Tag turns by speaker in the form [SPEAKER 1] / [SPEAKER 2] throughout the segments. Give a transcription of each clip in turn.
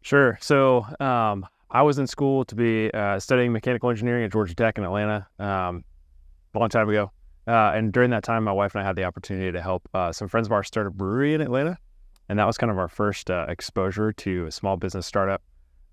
[SPEAKER 1] Sure. So I was in school to be studying mechanical engineering at Georgia Tech in Atlanta a long time ago. And during that time, my wife and I had the opportunity to help some friends of ours start a brewery in Atlanta. And that was kind of our first exposure to a small business startup.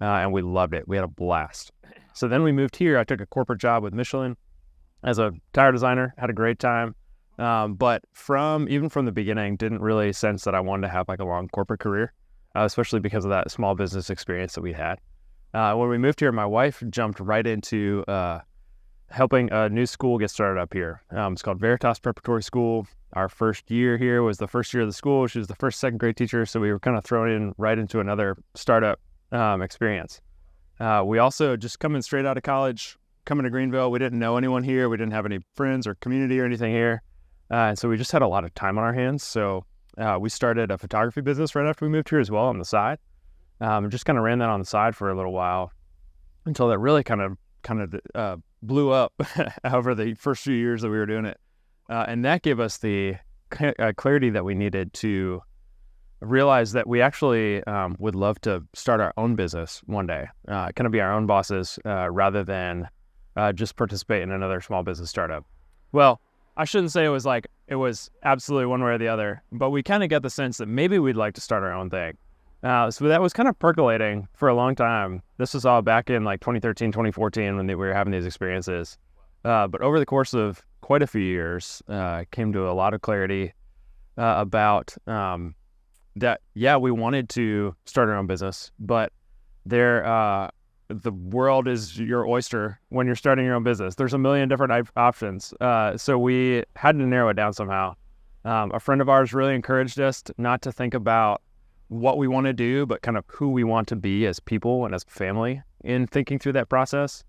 [SPEAKER 1] And we loved it. We had a blast. So then we moved here. I took a corporate job with Michelin as a tire designer, had a great time. But even from the beginning, didn't really sense that I wanted to have like a long corporate career, especially because of that small business experience that we had. When we moved here, my wife jumped right into helping a new school get started up here. It's called Veritas Preparatory School. Our first year here was the first year of the school. She was the first second grade teacher, so we were kind of thrown in right into another startup experience. We also just coming straight out of college, coming to Greenville. We didn't know anyone here. We didn't have any friends or community or anything here. And so we just had a lot of time on our hands. So we started a photography business right after we moved here as well on the side. And just kind of ran that on the side for a little while until that really kind of blew up over the first few years that we were doing it. And that gave us the clarity that we needed to realize that we actually would love to start our own business one day, kind of be our own bosses rather than just participate in another small business startup. Well, I shouldn't say it was absolutely one way or the other, but we kind of get the sense that maybe we'd like to start our own thing. So that was kind of percolating for a long time. This was all back in like 2013, 2014 when we were having these experiences. But over the course of quite a few years, came to a lot of clarity about that, yeah, we wanted to start our own business, but the world is your oyster when you're starting your own business. There's a million different options. So we had to narrow it down somehow. A friend of ours really encouraged us not to think about what we want to do, but kind of who we want to be as people and as a family in thinking through that process.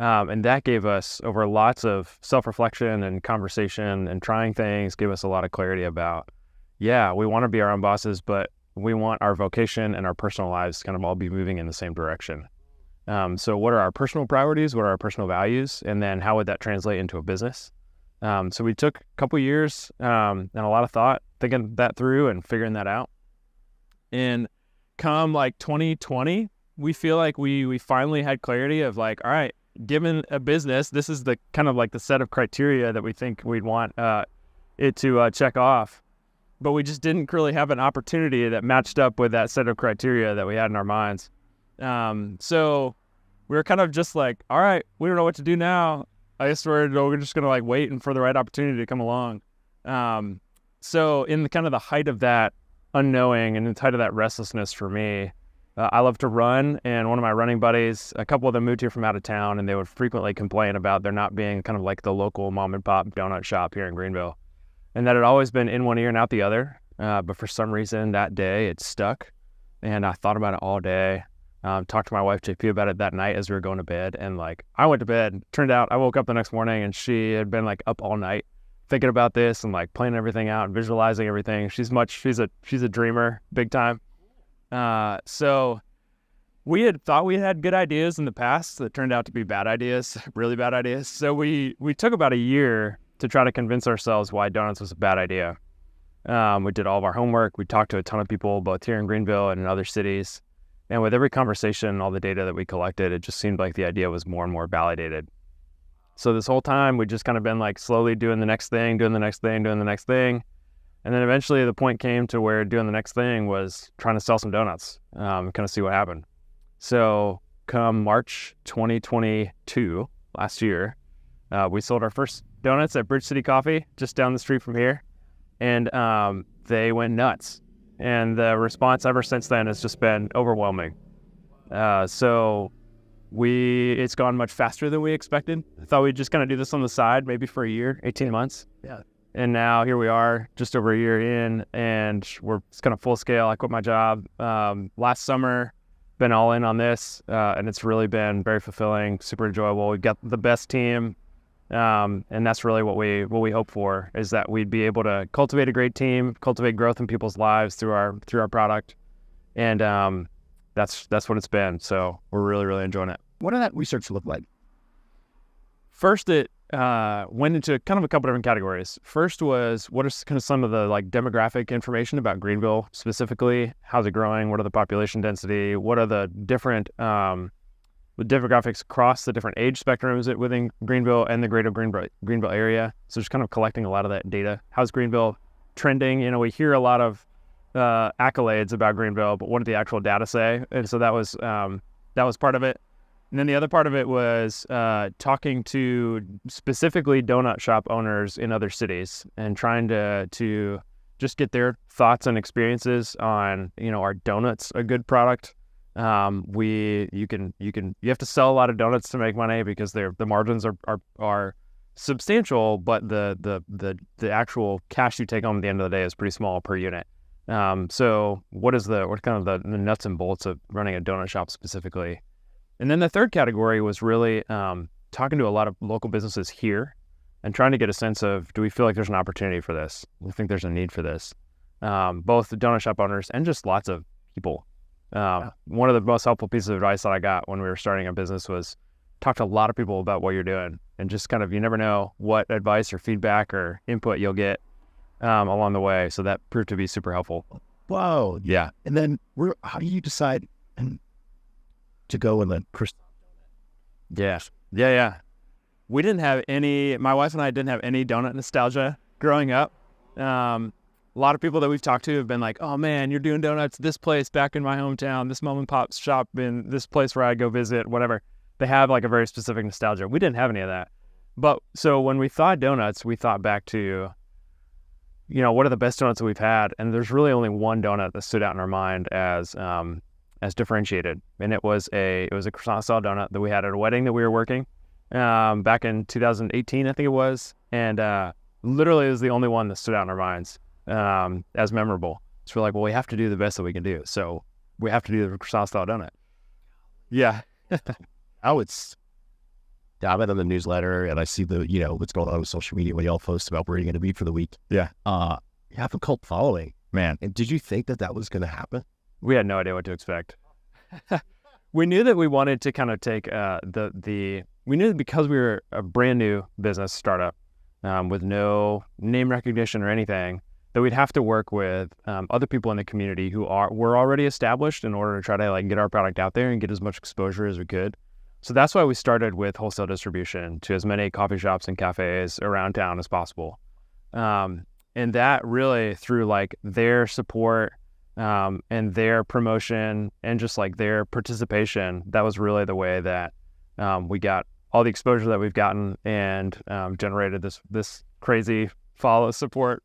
[SPEAKER 1] And that gave us, over lots of self-reflection and conversation and trying things, gave us a lot of clarity about, yeah, we want to be our own bosses, but we want our vocation and our personal lives to kind of all be moving in the same direction. So what are our personal priorities? What are our personal values? And then how would that translate into a business? So we took a couple years and a lot of thought, thinking that through and figuring that out. And come like 2020, we feel like we finally had clarity of like, all right, given a business, this is the kind of like the set of criteria that we think we'd want it to check off. But we just didn't really have an opportunity that matched up with that set of criteria that we had in our minds. So we were kind of just like, all right, we don't know what to do now. I guess we're just going to like wait and for the right opportunity to come along. So in the kind of the height of that unknowing and in the height of that restlessness for me, I love to run, and one of my running buddies, a couple of them moved here from out of town, and they would frequently complain about there not being kind of like the local mom and pop donut shop here in Greenville, and that had always been in one ear and out the other. But for some reason that day it stuck, and I thought about it all day. Talked to my wife JP about it that night as we were going to bed, and like I went to bed. Turned out I woke up the next morning and she had been like up all night thinking about this and like planning everything out and visualizing everything. She's a dreamer, big time. So we had thought we had good ideas in the past that turned out to be bad ideas, really bad ideas. So we took about a year to try to convince ourselves why donuts was a bad idea. We did all of our homework. We talked to a ton of people, both here in Greenville and in other cities. And with every conversation, all the data that we collected, it just seemed like the idea was more and more validated. So this whole time, we'd just kind of been like slowly doing the next thing, doing the next thing, doing the next thing. And then eventually the point came to where doing the next thing was trying to sell some donuts, kind of see what happened. So come March 2022, last year, we sold our first donuts at Bridge City Coffee, just down the street from here. And they went nuts. And the response ever since then has just been overwhelming. So it's gone much faster than we expected. I thought we'd just kind of do this on the side, maybe for a year, 18 months.
[SPEAKER 2] Yeah.
[SPEAKER 1] And now here we are, just over a year in, and it's kind of full scale. I quit my job last summer, been all in on this, and it's really been very fulfilling, super enjoyable. We've got the best team, and that's really what we hope for, is that we'd be able to cultivate a great team, cultivate growth in people's lives through our product, and that's what it's been. So we're really, really enjoying it.
[SPEAKER 2] What did that research look like?
[SPEAKER 1] First, it went into kind of a couple different categories. First was, what are kind of some of the like demographic information about Greenville specifically? How's it growing? What are the population density? What are the different the demographics across the different age spectrums within Greenville and the greater Greenville area? So just kind of collecting a lot of that data. How's Greenville trending? You know, we hear a lot of accolades about Greenville, but what did the actual data say? And so that was part of it. And then the other part of it was talking to specifically donut shop owners in other cities and trying to just get their thoughts and experiences on, you know, are donuts a good product? You have to sell a lot of donuts to make money because the margins are substantial, but the actual cash you take home at the end of the day is pretty small per unit. So what kind of the nuts and bolts of running a donut shop specifically? And then the third category was really talking to a lot of local businesses here and trying to get a sense of, do we feel like there's an opportunity for this? Do we think there's a need for this? Both the donut shop owners and just lots of people. One of the most helpful pieces of advice that I got when we were starting a business was talk to a lot of people about what you're doing, and just kind of, you never know what advice or feedback or input you'll get along the way. So that proved to be super helpful.
[SPEAKER 2] Wow.
[SPEAKER 1] Yeah.
[SPEAKER 2] And then how do you decide to go in the
[SPEAKER 1] Yeah. We didn't have my wife and I didn't have any donut nostalgia growing up. A lot of people that we've talked to have been like, oh man, you're doing donuts, this place back in my hometown, this mom and pop shop in this place where I go visit, whatever. They have like a very specific nostalgia. We didn't have any of that. But so when we thought donuts, we thought back to, you know, what are the best donuts that we've had? And there's really only one donut that stood out in our mind as differentiated. And it was a croissant style donut that we had at a wedding that we were working back in 2018, I think it was. And literally it was the only one that stood out in our minds as memorable. So we're like, well, we have to do the best that we can do. So we have to do the croissant style donut. Yeah.
[SPEAKER 2] I'm in the newsletter and I see what's going on with social media when y'all post about where you're going to be for the week.
[SPEAKER 1] Yeah.
[SPEAKER 2] You have a cult following,
[SPEAKER 1] man.
[SPEAKER 2] And did you think that was going to happen?
[SPEAKER 1] We had no idea what to expect. We knew that we wanted to kind of take we knew that because we were a brand new business startup with no name recognition or anything, that we'd have to work with other people in the community who were already established in order to try to like get our product out there and get as much exposure as we could. So that's why we started with wholesale distribution to as many coffee shops and cafes around town as possible. And that really, through like their support and their promotion and just like their participation, that was really the way that we got all the exposure that we've gotten and generated this crazy follow support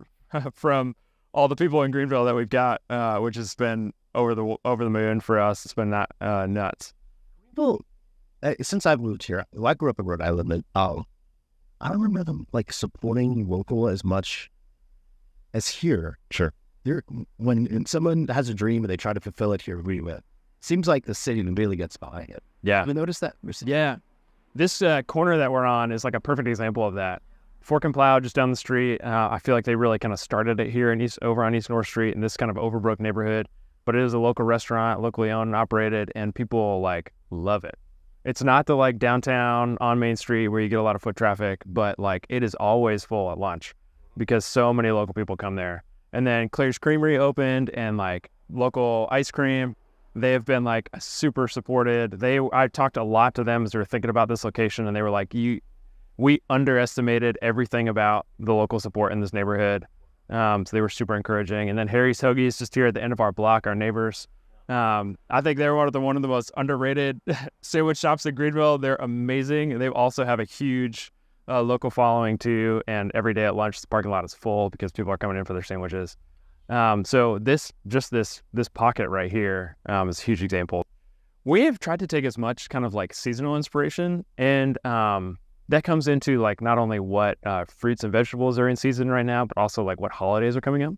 [SPEAKER 1] from all the people in Greenville that we've got, which has been over the moon for us. It's been nuts.
[SPEAKER 2] Well, since I've moved here, I grew up in Rhode Island, and I don't remember them like supporting local as much as here.
[SPEAKER 1] Sure.
[SPEAKER 2] When someone has a dream and they try to fulfill it here, seems like the city really gets behind it.
[SPEAKER 1] Yeah.
[SPEAKER 2] Have you noticed that?
[SPEAKER 1] Yeah. This corner that we're on is like a perfect example of that. Fork and Plow just down the street. I feel like they really kind of started it here over on East North Street in this kind of Overbrook neighborhood. But it is a local restaurant, locally owned and operated, and people like love it. It's not the like downtown on Main Street where you get a lot of foot traffic, but like it is always full at lunch because so many local people come there. And then Claire's Creamery opened, and like local ice cream, they have been like super supported. I talked a lot to them as we were thinking about this location, and they were like, we underestimated everything about the local support in this neighborhood. So they were super encouraging. And then Harry's Hoagies just here at the end of our block, our neighbors. I think they're one of the most underrated sandwich shops in Greenville. They're amazing. They also have a huge local following too. And every day at lunch, the parking lot is full because people are coming in for their sandwiches. So this pocket right here is a huge example. We have tried to take as much kind of like seasonal inspiration, and that comes into like not only what fruits and vegetables are in season right now, but also like what holidays are coming up,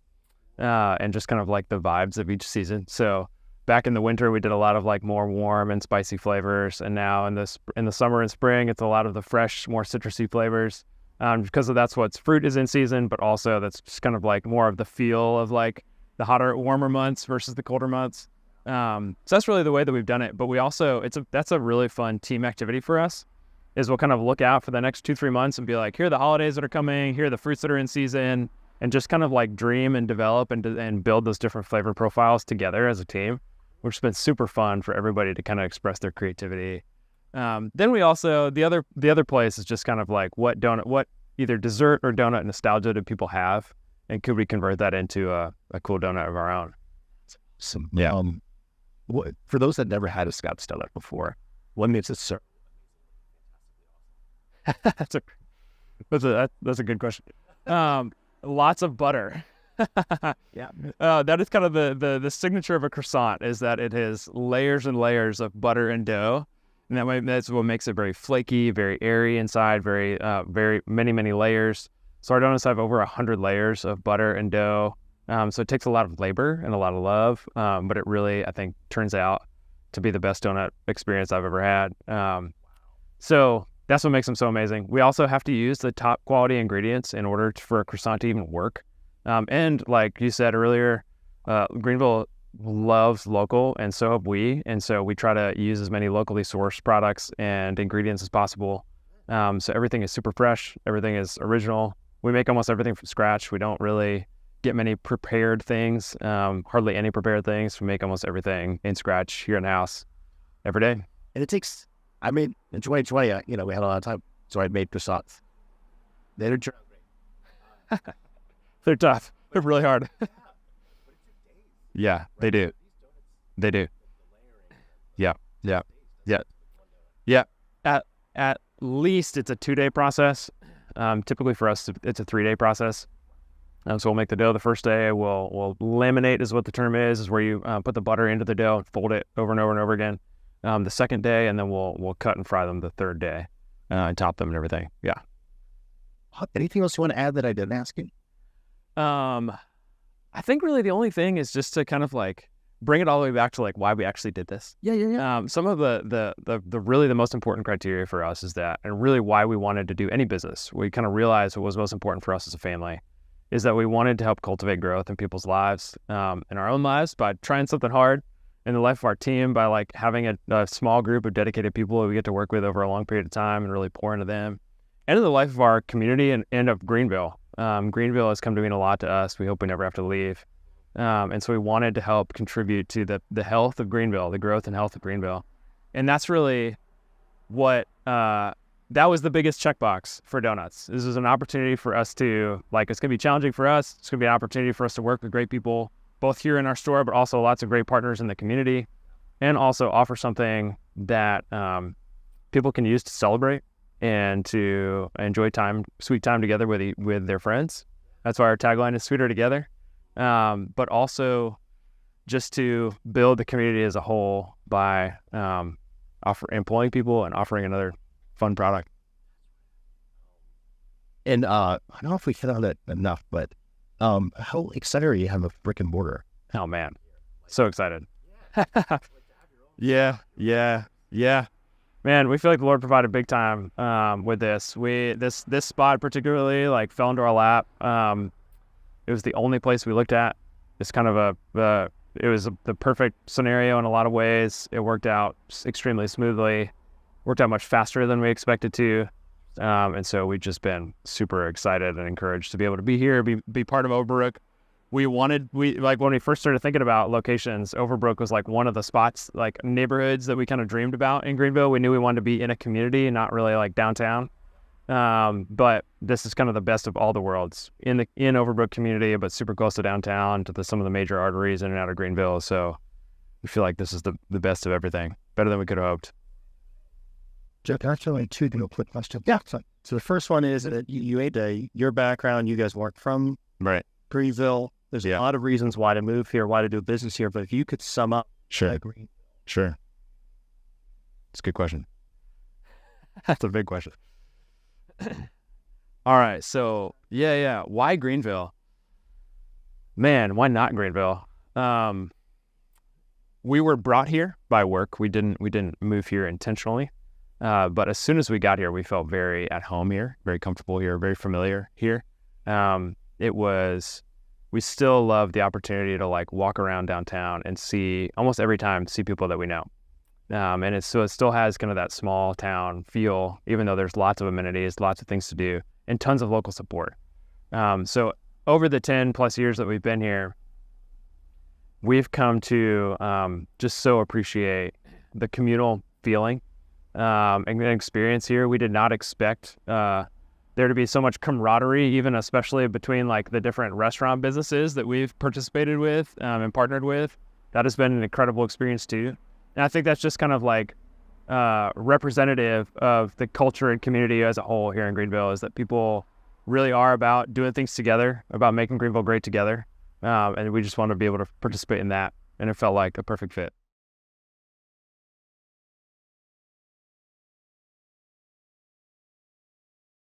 [SPEAKER 1] and just kind of like the vibes of each season. So back in the winter, we did a lot of like more warm and spicy flavors, and now in the summer and spring, it's a lot of the fresh, more citrusy flavors, because that's what's fruit is in season, but also that's just kind of like more of the feel of like the hotter, warmer months versus the colder months. So that's really the way that we've done it. But we also that's a really fun team activity for us. is we'll kind of look out for the next 2-3 months and be like, here are the holidays that are coming, here are the fruits that are in season, and just kind of like dream and develop and build those different flavor profiles together as a team, which has been super fun for everybody to kind of express their creativity. Then we also, the other place is just kind of like what either dessert or donut nostalgia do people have, and could we convert that into a cool donut of our own?
[SPEAKER 2] For those that never had a Scott's donut before, what makes it serve?
[SPEAKER 1] That's a good question. Lots of butter.
[SPEAKER 2] Yeah.
[SPEAKER 1] That is kind of the signature of a croissant, is that it has layers and layers of butter and dough. And that's what makes it very flaky, very airy inside, very many layers. So our donuts have over 100 layers of butter and dough. So it takes a lot of labor and a lot of love, but it really, I think, turns out to be the best donut experience I've ever had. So that's what makes them so amazing. We also have to use the top quality ingredients in order for a croissant to even work. And like you said earlier, Greenville loves local, and so have we. And so we try to use as many locally sourced products and ingredients as possible. So everything is super fresh. Everything is original. We make almost everything from scratch. We don't really get many prepared things, hardly any prepared things. We make almost everything in scratch here in the house every day.
[SPEAKER 2] And it takes, I mean, in 2020, we had a lot of time, so I made croissants. They didn't turn out great.
[SPEAKER 1] They're tough. They're really hard. Yeah, they do. They do. Yeah. At least it's a 2-day process. Typically for us, it's a 3-day process. So we'll make the dough the first day. We'll laminate, is what the term is where you put the butter into the dough and fold it over and over and over again. The second day, and then we'll cut and fry them the third day, and top them and everything. Yeah.
[SPEAKER 2] Anything else you want to add that I didn't ask you?
[SPEAKER 1] I think really the only thing is just to kind of like bring it all the way back to like why we actually did this.
[SPEAKER 2] Yeah.
[SPEAKER 1] Some of the really the most important criteria for us is that, and really why we wanted to do any business, we kind of realized what was most important for us as a family is that we wanted to help cultivate growth in people's lives, in our own lives, by trying something hard in the life of our team, by like having a small group of dedicated people that we get to work with over a long period of time and really pour into them, and in the life of our community and of Greenville. Greenville has come to mean a lot to us. We hope we never have to leave. And so we wanted to help contribute to the health of Greenville, the growth and health of Greenville. And that's really what, that was the biggest checkbox for Doughnuts. This is an opportunity for us to, like, it's going to be challenging for us. It's going to be an opportunity for us to work with great people, both here in our store, but also lots of great partners in the community, and also offer something that people can use to celebrate and to enjoy sweet time together with their friends. That's why our tagline is Sweeter Together. But also just to build the community as a whole by employing people and offering another fun product.
[SPEAKER 2] And I don't know if we hit on it enough, but how excited are you to have a brick and mortar?
[SPEAKER 1] Oh man, so excited. Yeah. Man, we feel like the Lord provided big time with this. This spot particularly like fell into our lap. It was the only place we looked at. It's kind of it was the perfect scenario in a lot of ways. It worked out extremely smoothly, worked out much faster than we expected to. And so we've just been super excited and encouraged to be able to be here, be part of Overbrook. When we first started thinking about locations, Overbrook was like one of the spots, like neighborhoods that we kind of dreamed about in Greenville. We knew we wanted to be in a community and not really like downtown. But this is kind of the best of all the worlds in Overbrook community, but super close to downtown, to some of the major arteries in and out of Greenville. So we feel like this is the best of everything, better than we could have hoped.
[SPEAKER 2] Jeff, actually, two quick questions. Yeah. So the first one is that you your background, you guys weren't from Greenville. There's a lot of reasons why to move here, why to do business here. But if you could sum up,
[SPEAKER 1] Sure. It's a good question. That's a big question. All right. So yeah. Why Greenville? Man, why not Greenville? We were brought here by work. We didn't move here intentionally. But as soon as we got here, we felt very at home here, very comfortable here, very familiar here. We still love the opportunity to like walk around downtown and see people that we know. And it still has kind of that small town feel, even though there's lots of amenities, lots of things to do, and tons of local support. So over the 10 plus years that we've been here, we've come to just so appreciate the communal feeling and the experience here. We did not expect there to be so much camaraderie, even especially between like the different restaurant businesses that we've participated with and partnered with. That has been an incredible experience too. And I think that's just kind of like representative of the culture and community as a whole here in Greenville, is that people really are about doing things together, about making Greenville great together. And we just want to be able to participate in that. And it felt like a perfect fit.